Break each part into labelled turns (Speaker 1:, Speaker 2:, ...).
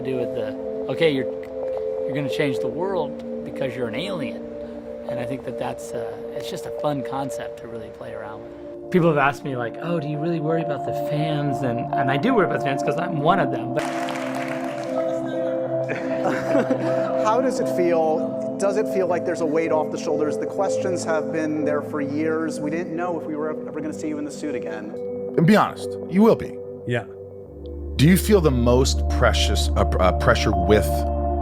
Speaker 1: to do with okay, you're going to change the world because you're an alien. And I think that's it's just a fun concept to really play around with. People have asked me like, oh, do you really worry about the fans? And I do worry about the fans because I'm one of them. But
Speaker 2: how does it feel? Does it feel like there's a weight off the shoulders? The questions have been there for years. We didn't know if we were ever going to see you in the suit again.
Speaker 3: And be honest, you will be.
Speaker 4: Yeah.
Speaker 3: Do you feel the most pressure with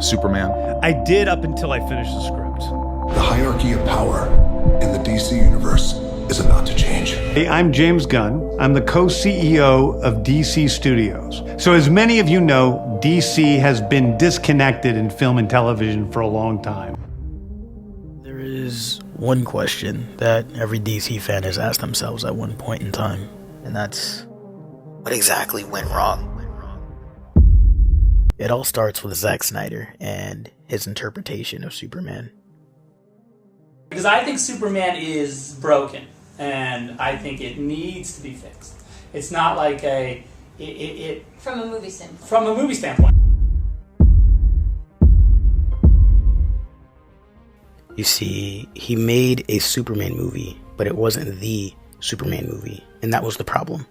Speaker 3: Superman?
Speaker 4: I did up until I finished the script.
Speaker 5: The hierarchy of power in the DC universe is about to change.
Speaker 6: Hey, I'm James Gunn. I'm the co-CEO of DC Studios. So as many of you know, DC has been disconnected in film and television for a long time.
Speaker 7: There is one question that every DC fan has asked themselves at one point in time, and that's, what exactly went wrong? It all starts with Zack Snyder and his interpretation of Superman.
Speaker 1: Because I think Superman is broken, and I think it needs to be fixed. It's not like
Speaker 8: from a movie standpoint.
Speaker 1: From a movie standpoint.
Speaker 7: You see, he made a Superman movie, but it wasn't the Superman movie, and that was the problem.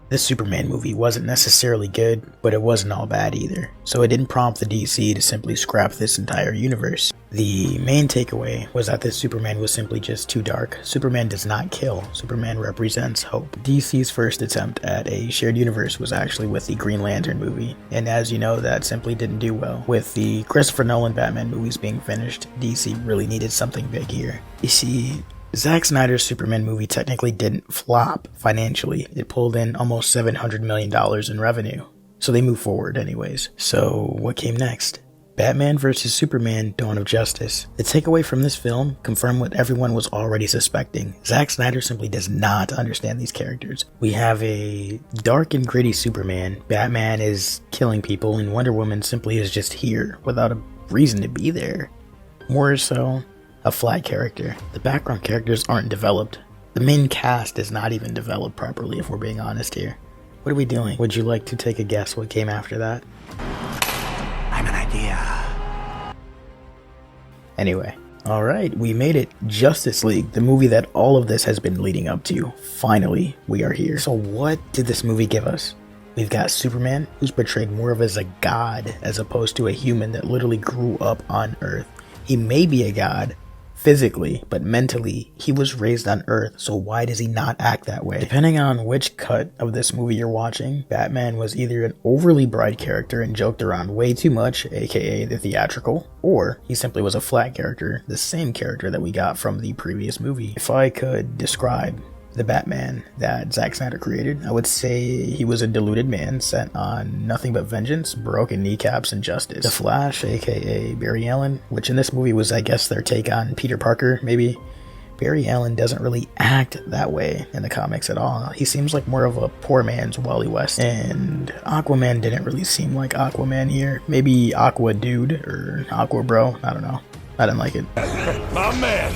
Speaker 7: This Superman movie wasn't necessarily good, but it wasn't all bad either, so it didn't prompt the DC to simply scrap this entire universe. The main takeaway was that this Superman was simply just too dark. Superman does not kill. Superman represents hope. DC's first attempt at a shared universe was actually with the Green Lantern movie, and as you know, that simply didn't do well. With the Christopher Nolan Batman movies being finished, DC really needed something big here. You see, Zack Snyder's Superman movie technically didn't flop financially. It pulled in almost $700 million in revenue. So they moved forward anyways. So what came next? Batman vs. Superman: Dawn of Justice. The takeaway from this film confirmed what everyone was already suspecting. Zack Snyder simply does not understand these characters. We have a dark and gritty Superman. Batman is killing people, and Wonder Woman simply is just here without a reason to be there. More so, a flat character. The background characters aren't developed. The main cast is not even developed properly, if we're being honest here. What are we doing? Would you like to take a guess what came after that?
Speaker 5: I'm an idea.
Speaker 7: Anyway, alright, we made it. Justice League, the movie that all of this has been leading up to. Finally, we are here. So what did this movie give us? We've got Superman, who's portrayed more of as a god as opposed to a human that literally grew up on Earth. He may be a god physically, but mentally, he was raised on Earth, so why does he not act that way? Depending on which cut of this movie you're watching, Batman was either an overly bright character and joked around way too much, aka the theatrical, or he simply was a flat character, the same character that we got from the previous movie. If I could describe the Batman that Zack Snyder created, I would say he was a deluded man set on nothing but vengeance, broken kneecaps, and justice. The Flash, aka Barry Allen, which in this movie was, I guess, their take on Peter Parker, maybe. Barry Allen doesn't really act that way in the comics at all. He seems like more of a poor man's Wally West. And Aquaman didn't really seem like Aquaman here. Maybe Aqua Dude or Aqua Bro, I don't know. I didn't like it.
Speaker 5: My man.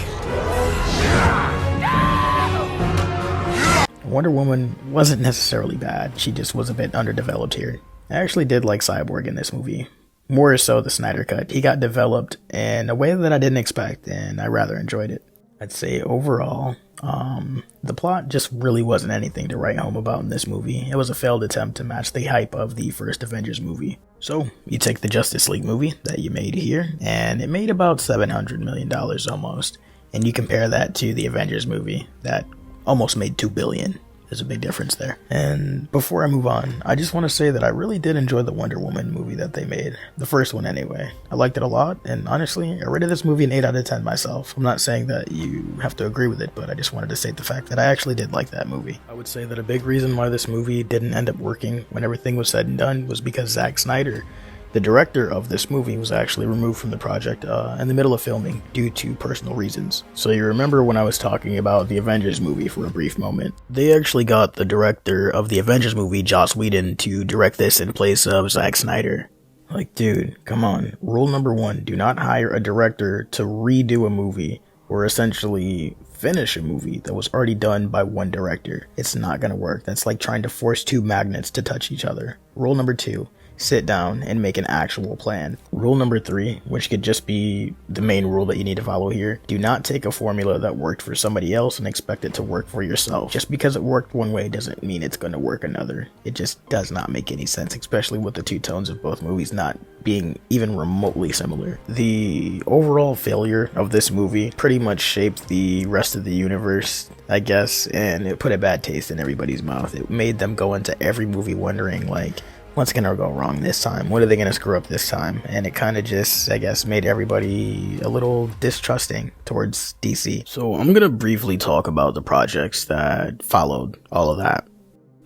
Speaker 7: Wonder Woman wasn't necessarily bad, she just was a bit underdeveloped here. I actually did like Cyborg in this movie. More so the Snyder Cut. He got developed in a way that I didn't expect, and I rather enjoyed it. I'd say overall, the plot just really wasn't anything to write home about in this movie. It was a failed attempt to match the hype of the first Avengers movie. So, you take the Justice League movie that you made here, and it made about $700 million almost. And you compare that to the Avengers movie that almost made $2 billion. There's a big difference there. And before I move on, I just want to say that I really did enjoy the Wonder Woman movie that they made. The first one anyway. I liked it a lot, and honestly, I rated this movie an 8 out of 10 myself. I'm not saying that you have to agree with it, but I just wanted to state the fact that I actually did like that movie. I would say that a big reason why this movie didn't end up working when everything was said and done was because Zack Snyder, the director of this movie, was actually removed from the project in the middle of filming due to personal reasons. So you remember when I was talking about the Avengers movie for a brief moment? They actually got the director of the Avengers movie, Joss Whedon, to direct this in place of Zack Snyder. Like, dude, come on. Rule number 1, do not hire a director to redo a movie or essentially finish a movie that was already done by one director. It's not gonna work. That's like trying to force two magnets to touch each other. Rule number 2, sit down and make an actual plan. Rule number 3, which could just be the main rule that you need to follow here: do not take a formula that worked for somebody else and expect it to work for yourself. Just because it worked one way doesn't mean it's going to work another. It just does not make any sense, especially with the two tones of both movies not being even remotely similar. The overall failure of this movie pretty much shaped the rest of the universe, I guess, and it put a bad taste in everybody's mouth. It made them go into every movie wondering, like, what's gonna go wrong this time? What are they gonna screw up this time? And it kind of just, I guess, made everybody a little distrusting towards DC. So I'm gonna briefly talk about the projects that followed all of that.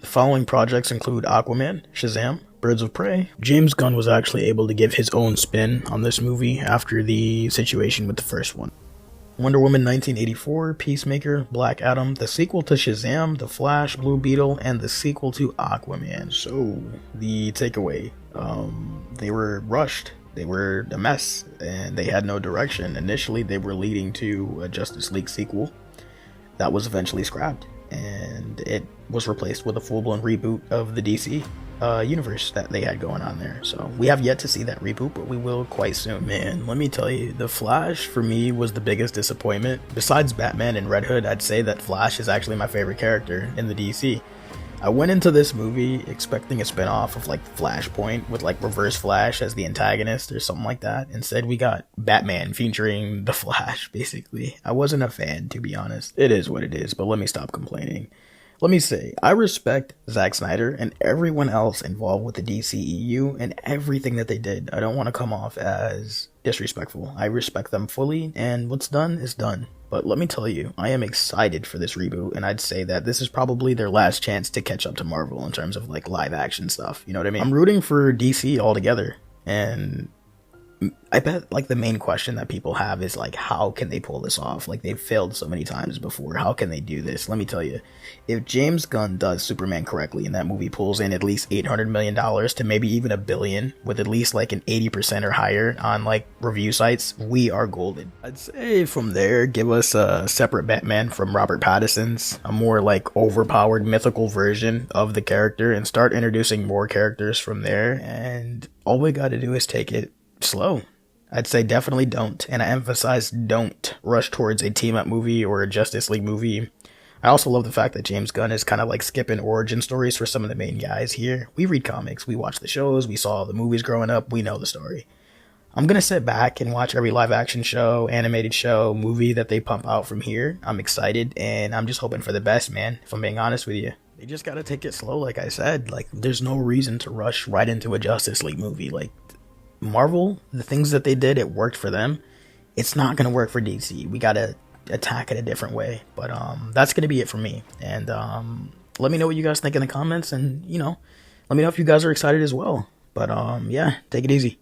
Speaker 7: The following projects include Aquaman, Shazam, Birds of Prey. James Gunn was actually able to give his own spin on this movie after the situation with the first one. Wonder Woman 1984, Peacemaker, Black Adam, the sequel to Shazam, The Flash, Blue Beetle, and the sequel to Aquaman. So, the takeaway, they were rushed, they were a mess, and they had no direction. Initially, they were leading to a Justice League sequel that was eventually scrapped, and it was replaced with a full-blown reboot of the DC universe that they had going on there. So we have yet to see that reboot, but we will quite soon. Man, let me tell you, The Flash for me was the biggest disappointment. Besides Batman and Red Hood, I'd say that Flash is actually my favorite character in the DC. I went into this movie expecting a spin-off of like Flashpoint with like Reverse Flash as the antagonist or something like that. Instead, we got Batman featuring the Flash, basically. I wasn't a fan, to be honest. It is what it is, but let me stop complaining. Let me say, I respect Zack Snyder and everyone else involved with the DCEU and everything that they did. I don't want to come off as disrespectful. I respect them fully, and what's done is done. But let me tell you, I am excited for this reboot, and I'd say that this is probably their last chance to catch up to Marvel in terms of like live action stuff. You know what I mean? I'm rooting for DC altogether, and I bet like the main question that people have is like, how can they pull this off? Like, they've failed so many times before. How can they do this? Let me tell you, if James Gunn does Superman correctly and that movie pulls in at least $800 million to maybe even $1 billion with at least like an 80% or higher on like review sites, we are golden. I'd say from there, give us a separate Batman from Robert Pattinson's, a more like overpowered mythical version of the character, and start introducing more characters from there. And all we got to do is take it slow. I'd say definitely don't, and I emphasize don't rush towards a team-up movie or a Justice League movie. I also love the fact that James Gunn is kind of like skipping origin stories for some of the main guys here. We read comics, we watch the shows, we saw the movies growing up, we know the story. I'm gonna sit back and watch every live-action show, animated show, movie that they pump out from here. I'm excited, and I'm just hoping for the best, man, if I'm being honest with you. They just gotta take it slow, like I said. Like, there's no reason to rush right into a Justice League movie. Like, Marvel, the things that they did, it worked for them. It's not gonna work for DC. We gotta attack it a different way. But that's gonna be it for me. And let me know what you guys think in the comments, and you know, let me know if you guys are excited as well. But yeah, take it easy.